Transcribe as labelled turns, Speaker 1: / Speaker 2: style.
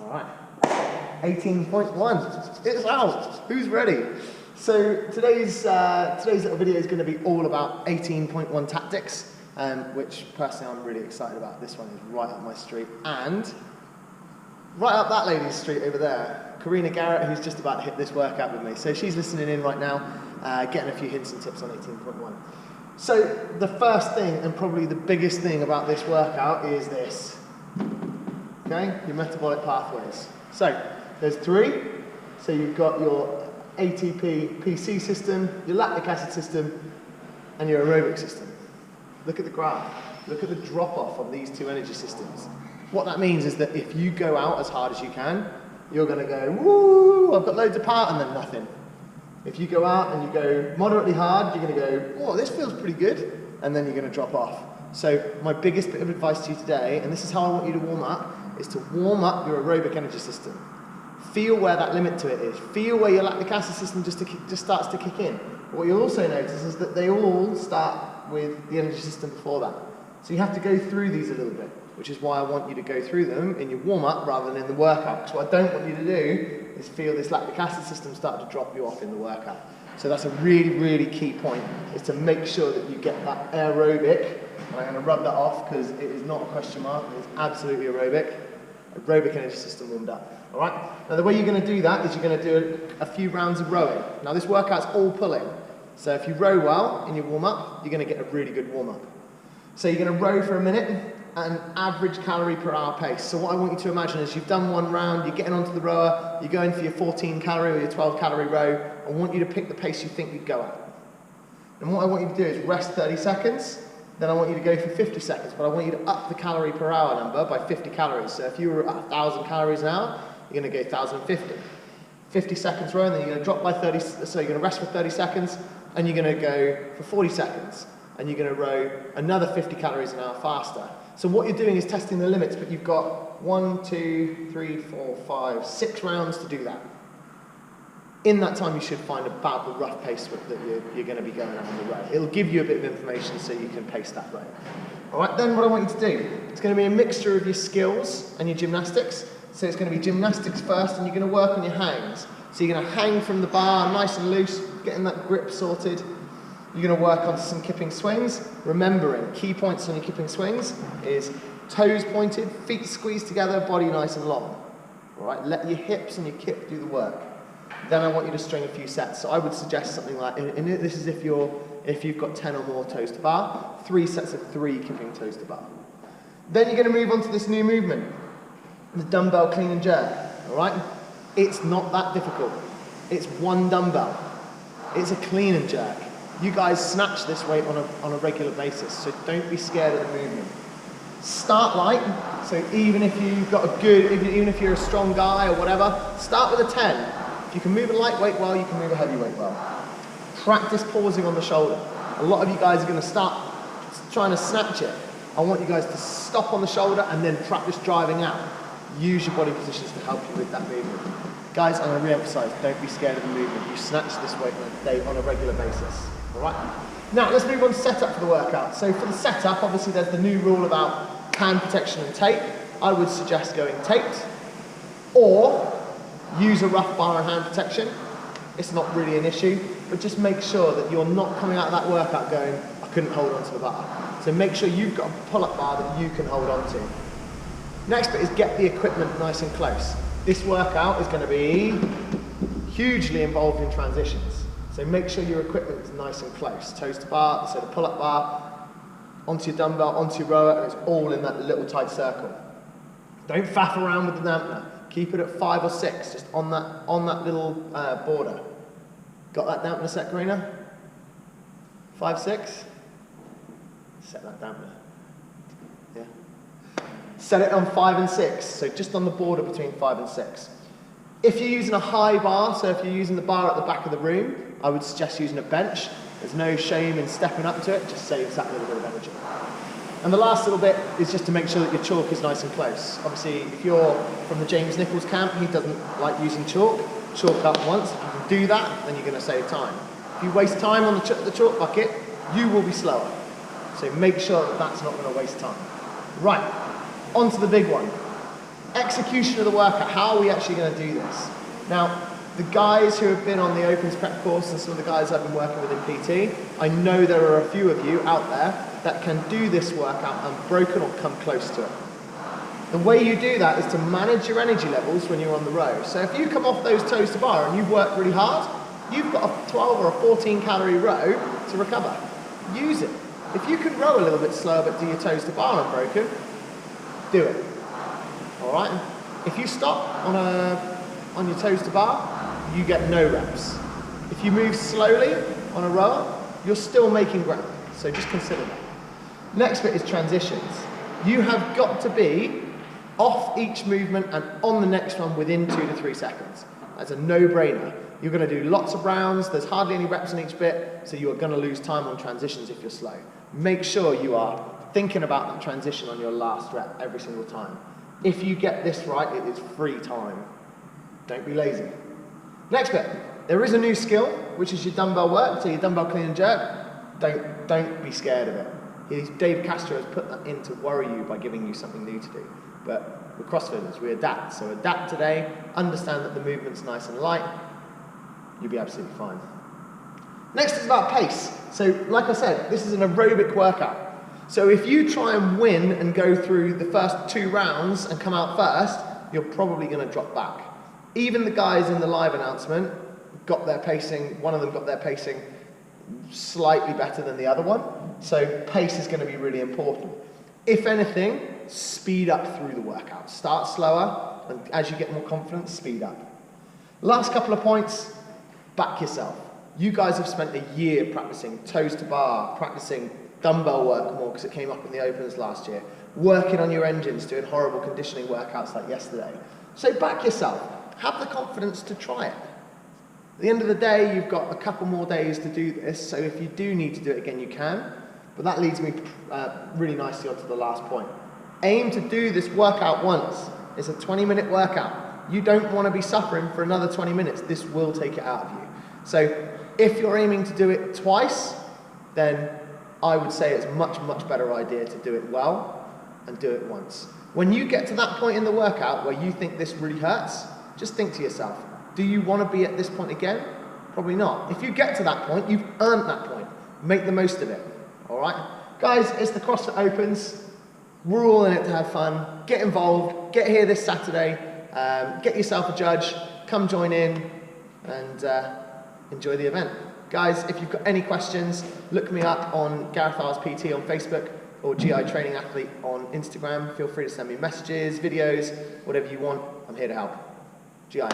Speaker 1: All right, 18.1, it's out. Who's ready? So today's little video is going to be all about 18.1 tactics, which personally I'm really excited about. This one is right up my street, and right up that lady's street over there, Karina Garrett, who's just about to hit this workout with me. So she's listening in right now, getting a few hints and tips on 18.1. So the first thing, and probably the biggest thing about this workout, is this. Okay, your metabolic pathways. So there's three. So you've got your ATP PC system, your lactic acid system, and your aerobic system. Look at the graph. Look at the drop off of these two energy systems. What that means is that if you go out as hard as you can, you're going to go, woo, I've got loads of power, and then nothing. If you go out and you go moderately hard, you're going to go, oh, this feels pretty good, and then you're going to drop off. So my biggest bit of advice to you today, and this is how I want you to warm up, is to warm up your aerobic energy system. Feel where that limit to it is. Feel where your lactic acid system just starts to kick in. But what you'll also notice is that they all start with the energy system before that. So you have to go through these a little bit, which is why I want you to go through them in your warm-up rather than in the workout. Because what I don't want you to do is feel this lactic acid system start to drop you off in the workout. So that's a really, really key point, is to make sure that you get that aerobic, and I'm going to rub that off because it is not a question mark, it's absolutely aerobic energy system warmed up. All right? Now the way you're going to do that is you're going to do a few rounds of rowing. Now this workout's all pulling. So if you row well in your warm-up, you're going to get a really good warm-up. So you're going to row for a minute at an average calorie per hour pace. So what I want you to imagine is you've done one round, you're getting onto the rower, you're going for your 14 calorie or your 12 calorie row. I want you to pick the pace you think you'd go at. And what I want you to do is rest 30 seconds, then I want you to go for 50 seconds, but I want you to up the calorie per hour number by 50 calories. So if you were at 1,000 calories an hour, you're going to go 1,050. 50 seconds row, and then you're going to drop by 30, so you're going to rest for 30 seconds, and you're going to go for 40 seconds, and you're going to row another 50 calories an hour faster. So what you're doing is testing the limits, but you've got 1, 2, 3, 4, 5, 6 rounds to do that. In that time, you should find about the rough pace that you're going to be going at on the row. It'll give you a bit of information so you can pace that row. All right, then what I want you to do, it's going to be a mixture of your skills and your gymnastics. So it's going to be gymnastics first, and you're going to work on your hangs. So you're going to hang from the bar nice and loose, getting that grip sorted. You're going to work on some kipping swings. Remembering, key points on your kipping swings is toes pointed, feet squeezed together, body nice and long. All right, let your hips and your kip do the work. Then I want you to string a few sets. So I would suggest something like, and this is if you've got 10 or more toes to bar, 3 sets of 3 kipping toes to bar. Then you're going to move on to this new movement, the dumbbell clean and jerk. All right, it's not that difficult. It's one dumbbell. It's a clean and jerk. You guys snatch this weight on a regular basis, so don't be scared of the movement. Start light, so even if you've got a good, even if you're a strong guy or whatever, start with a 10. If you can move a lightweight well, you can move a heavyweight well. Practice pausing on the shoulder. A lot of you guys are going to start trying to snatch it. I want you guys to stop on the shoulder and then practice driving out. Use your body positions to help you with that movement. Guys, I'm going to re-emphasize, don't be scared of the movement. You snatch this weight on a regular basis. All right? Now, let's move on to setup for the workout. So for the setup, obviously there's the new rule about hand protection and tape. I would suggest going taped, or use a rough bar and hand protection. It's not really an issue, but just make sure that you're not coming out of that workout going, I couldn't hold on to the bar. So make sure you've got a pull-up bar that you can hold on to. Next bit is get the equipment nice and close. This workout is going to be hugely involved in transitions. So make sure your equipment is nice and close. Toes to bar, so the pull-up bar, onto your dumbbell, onto your rower, and it's all in that little tight circle. Don't faff around with the dampener. Keep it at 5 or 6, just on that little border. Got that dampener set, Karina? 5, 6? Set that dampener. Yeah. Set it on 5 and 6, so just on the border between 5 and 6. If you're using a high bar, so if you're using the bar at the back of the room, I would suggest using a bench. There's no shame in stepping up to it, just saves that little bit of energy. And the last little bit is just to make sure that your chalk is nice and close. Obviously, if you're from the James Nichols camp, he doesn't like using chalk. Chalk up once. If you can do that, then you're going to save time. If you waste time on the chalk bucket, you will be slower. So make sure that that's not going to waste time. Right, on to the big one. Execution of the workout. How are we actually going to do this? Now, the guys who have been on the Opens Prep course and some of the guys I've been working with in PT, I know there are a few of you out there that can do this workout unbroken or come close to it. The way you do that is to manage your energy levels when you're on the row. So if you come off those toes to bar and you've worked really hard, you've got a 12 or a 14 calorie row to recover. Use it. If you can row a little bit slower but do your toes to bar unbroken, do it. All right? If you stop on your toes to bar, you get no reps. If you move slowly on a rower, you're still making ground. So just consider that. Next bit is transitions. You have got to be off each movement and on the next one within 2 to 3 seconds. That's a no-brainer. You're going to do lots of rounds, there's hardly any reps in each bit, so you are going to lose time on transitions if you're slow. Make sure you are thinking about that transition on your last rep every single time. If you get this right, it is free time. Don't be lazy. Next bit, there is a new skill, which is your dumbbell work, so your dumbbell clean and jerk. Don't be scared of it. Dave Castro has put that in to worry you by giving you something new to do. But we're CrossFitters, we adapt. So adapt today, understand that the movement's nice and light, you'll be absolutely fine. Next is about pace. So like I said, this is an aerobic workout. So if you try and win and go through the first 2 rounds and come out first, you're probably going to drop back. Even the guys in the live announcement got their pacing, one of them got their pacing slightly better than the other one. So pace is going to be really important. If anything, speed up through the workout. Start slower, and as you get more confidence, speed up. Last couple of points, back yourself. You guys have spent a year practicing toes to bar, practicing dumbbell work more because it came up in the Opens last year, working on your engines, doing horrible conditioning workouts like yesterday. So back yourself. Have the confidence to try it. At the end of the day, you've got a couple more days to do this, so if you do need to do it again, you can. But that leads me really nicely onto the last point. Aim to do this workout once. It's a 20-minute workout. You don't want to be suffering for another 20 minutes. This will take it out of you. So if you're aiming to do it twice, then I would say it's a much, much better idea to do it well and do it once. When you get to that point in the workout where you think this really hurts, just think to yourself, do you want to be at this point again? Probably not. If you get to that point, you've earned that point. Make the most of it. All right? Guys, it's the CrossFit Opens. We're all in it to have fun. Get involved. Get here this Saturday. Get yourself a judge. Come join in and enjoy the event. Guys, if you've got any questions, look me up on Gareth R's PT on Facebook or GI Training Athlete on Instagram. Feel free to send me messages, videos, whatever you want. I'm here to help. GI.